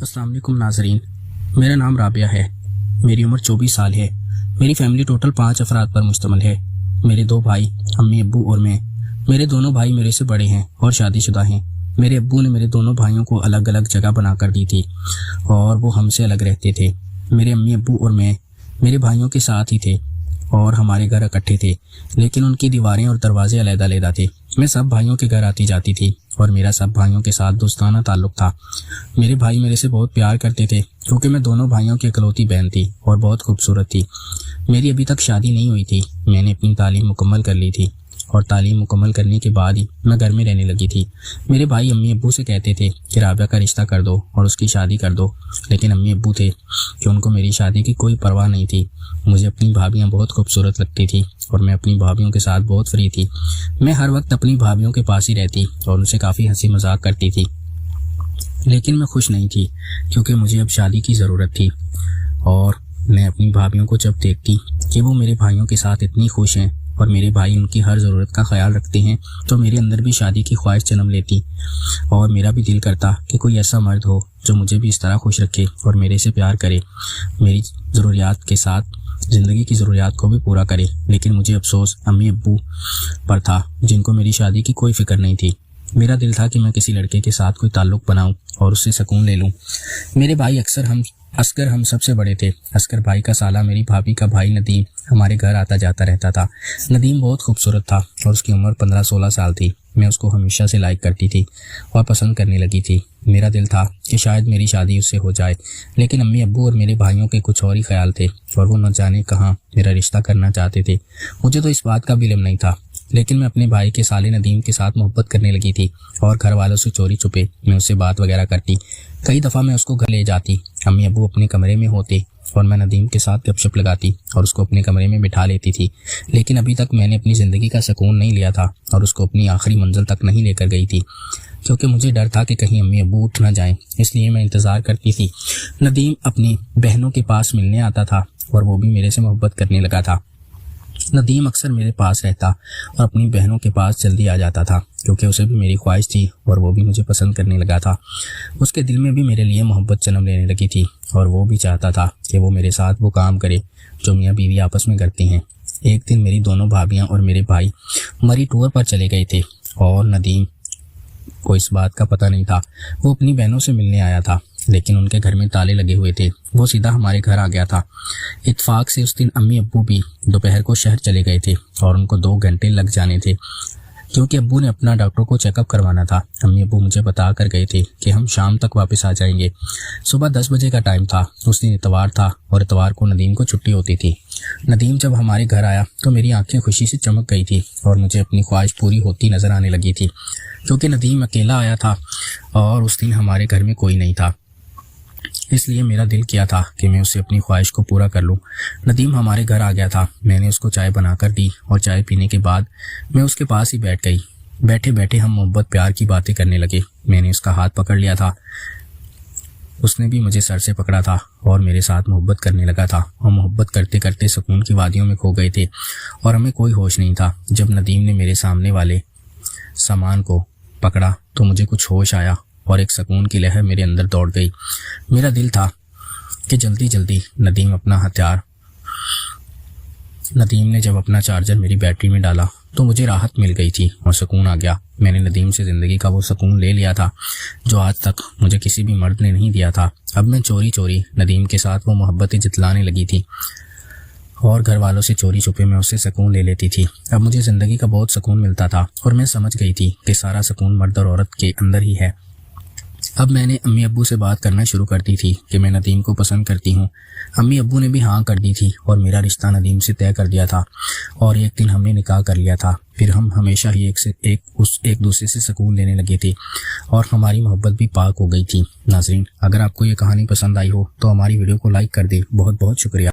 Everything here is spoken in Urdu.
السلام علیکم ناظرین، میرا نام رابعہ ہے، میری عمر 24 سال ہے۔ میری فیملی ٹوٹل 5 افراد پر مشتمل ہے۔ میرے 2 بھائی، امی ابو اور میں۔ میرے دونوں بھائی میرے سے بڑے ہیں اور شادی شدہ ہیں۔ میرے ابو نے میرے دونوں بھائیوں کو الگ الگ جگہ بنا کر دی تھی اور وہ ہم سے الگ رہتے تھے۔ میرے امی ابو اور میں میرے بھائیوں کے ساتھ ہی تھے اور ہمارے گھر اکٹھے تھے، لیکن ان کی دیواریں اور دروازے علیحدہ علیحدہ تھے۔ میں سب بھائیوں کے گھر آتی جاتی تھی اور میرا سب بھائیوں کے ساتھ دوستانہ تعلق تھا۔ میرے بھائی میرے سے بہت پیار کرتے تھے کیونکہ میں دونوں بھائیوں کی اکلوتی بہن تھی اور بہت خوبصورت تھی۔ میری ابھی تک شادی نہیں ہوئی تھی، میں نے اپنی تعلیم مکمل کر لی تھی اور تعلیم مکمل کرنے کے بعد ہی میں گھر میں رہنے لگی تھی۔ میرے بھائی امی ابو سے کہتے تھے کہ رابعہ کا رشتہ کر دو اور اس کی شادی کر دو، لیکن امی ابو تھے کہ ان کو میری شادی کی کوئی پرواہ نہیں تھی۔ مجھے اپنی بھابیاں بہت خوبصورت لگتی تھی اور میں اپنی بھابیوں کے ساتھ بہت فری تھی۔ میں ہر وقت اپنی بھابیوں کے پاس ہی رہتی اور ان سے کافی ہنسی مذاق کرتی تھی، لیکن میں خوش نہیں تھی کیونکہ مجھے اب شادی کی ضرورت تھی۔ اور میں اپنی بھابیوں کو جب دیکھتی کہ وہ میرے بھائیوں کے ساتھ اتنی خوش ہیں اور میرے بھائی ان کی ہر ضرورت کا خیال رکھتے ہیں تو میرے اندر بھی شادی کی خواہش جنم لیتی اور میرا بھی دل کرتا کہ کوئی ایسا مرد ہو جو مجھے بھی اس طرح خوش رکھے اور میرے سے پیار کرے، میری ضروریات کے ساتھ زندگی کی ضروریات کو بھی پورا کرے۔ لیکن مجھے افسوس امی ابو پر تھا جن کو میری شادی کی کوئی فکر نہیں تھی۔ میرا دل تھا کہ میں کسی لڑکے کے ساتھ کوئی تعلق بناؤں اور اس سے سکون لے لوں۔ میرے بھائی اصغر ہم سب سے بڑے تھے۔ اصغر بھائی کا سالہ میری بھابھی کا بھائی ندیم ہمارے گھر آتا جاتا رہتا تھا۔ ندیم بہت خوبصورت تھا اور اس کی عمر 15-16 سال تھی۔ میں اس کو ہمیشہ سے لائک کرتی تھی اور پسند کرنے لگی تھی۔ میرا دل تھا کہ شاید میری شادی اس سے ہو جائے، لیکن امی ابو اور میرے بھائیوں کے کچھ اور ہی خیال تھے اور وہ نہ جانے کہاں میرا رشتہ کرنا چاہتے تھے۔ مجھے تو اس بات کا بھی علم نہیں تھا، لیکن میں اپنے بھائی کے سالے ندیم کے ساتھ محبت کرنے لگی تھی اور گھر والوں سے چوری چھپے میں اس سے بات وغیرہ کرتی۔ کئی دفعہ میں اس کو گھر لے جاتی، امی ابو اپنے کمرے میں ہوتے اور میں ندیم کے ساتھ گپ شپ لگاتی اور اس کو اپنے کمرے میں بٹھا لیتی تھی۔ لیکن ابھی تک میں نے اپنی زندگی کا سکون نہیں لیا تھا اور اس کو اپنی آخری منزل تک نہیں لے کر گئی تھی، کیونکہ مجھے ڈر تھا کہ کہیں امی ابو اٹھ نہ جائیں، اس لیے میں انتظار کرتی تھی۔ ندیم اپنی بہنوں کے پاس ملنے آتا تھا اور وہ بھی میرے سے محبت کرنے لگا تھا۔ ندیم اکثر میرے پاس رہتا اور اپنی بہنوں کے پاس جلدی آ جاتا تھا کیونکہ اسے بھی میری خواہش تھی اور وہ بھی مجھے پسند کرنے لگا تھا۔ اس کے دل میں بھی میرے لیے محبت جنم لینے لگی تھی اور وہ بھی چاہتا تھا کہ وہ میرے ساتھ وہ کام کرے جو میاں بیوی آپس میں کرتے ہیں۔ ایک دن میری دونوں بھابیاں اور میرے بھائی مری ٹور پر چلے گئے تھے اور ندیم کو اس بات کا پتہ نہیں تھا۔ وہ اپنی بہنوں سے ملنے آیا تھا، لیکن ان کے گھر میں تالے لگے ہوئے تھے۔ وہ سیدھا ہمارے گھر آ گیا تھا۔ اتفاق سے اس دن امی ابو بھی دوپہر کو شہر چلے گئے تھے اور ان کو 2 گھنٹے لگ جانے تھے کیونکہ ابو نے اپنا ڈاکٹر کو چیک اپ کروانا تھا۔ امی ابو مجھے بتا کر گئے تھے کہ ہم شام تک واپس آ جائیں گے۔ صبح 10 بجے کا ٹائم تھا۔ اس دن اتوار تھا اور اتوار کو ندیم کو چھٹی ہوتی تھی۔ ندیم جب ہمارے گھر آیا تو میری آنکھیں خوشی سے چمک گئی تھی اور مجھے اپنی خواہش پوری ہوتی نظر آنے لگی تھی کیونکہ ندیم اکیلا آیا تھا اور اس دن ہمارے گھر میں کوئی نہیں تھا، اس لیے میرا دل کیا تھا کہ میں اسے اپنی خواہش کو پورا کر لوں۔ ندیم ہمارے گھر آ گیا تھا۔ میں نے اس کو چائے بنا کر دی اور چائے پینے کے بعد میں اس کے پاس ہی بیٹھ گئی۔ بیٹھے بیٹھے ہم محبت پیار کی باتیں کرنے لگے۔ میں نے اس کا ہاتھ پکڑ لیا تھا، اس نے بھی مجھے سر سے پکڑا تھا اور میرے ساتھ محبت کرنے لگا تھا۔ ہم محبت کرتے کرتے سکون کی وادیوں میں کھو گئے تھے اور ہمیں کوئی ہوش نہیں تھا۔ جب ندیم نے میرے سامنے والے سامان کو پکڑا تو مجھے کچھ ہوش آیا اور ایک سکون کی لہر میرے اندر دوڑ گئی۔ میرا دل تھا کہ جلدی جلدی ندیم نے جب اپنا چارجر میری بیٹری میں ڈالا تو مجھے راحت مل گئی تھی اور سکون آ گیا۔ میں نے ندیم سے زندگی کا وہ سکون لے لیا تھا جو آج تک مجھے کسی بھی مرد نے نہیں دیا تھا۔ اب میں چوری چوری ندیم کے ساتھ وہ محبتیں جتلانے لگی تھی اور گھر والوں سے چوری چھپے میں اس سے سکون لے لیتی تھی۔ اب مجھے زندگی کا بہت سکون ملتا تھا اور میں سمجھ گئی تھی کہ سارا سکون مرد اور عورت کے اندر ہی ہے۔ اب میں نے امی ابو سے بات کرنا شروع کر دی تھی کہ میں ندیم کو پسند کرتی ہوں۔ امی ابو نے بھی ہاں کر دی تھی اور میرا رشتہ ندیم سے طے کر دیا تھا اور ایک دن ہم نے نکاح کر لیا تھا۔ پھر ہم ہمیشہ ہی ایک دوسرے سے سکون لینے لگے تھے اور ہماری محبت بھی پاک ہو گئی تھی۔ ناظرین، اگر آپ کو یہ کہانی پسند آئی ہو تو ہماری ویڈیو کو لائک کر دیں۔ بہت بہت شکریہ۔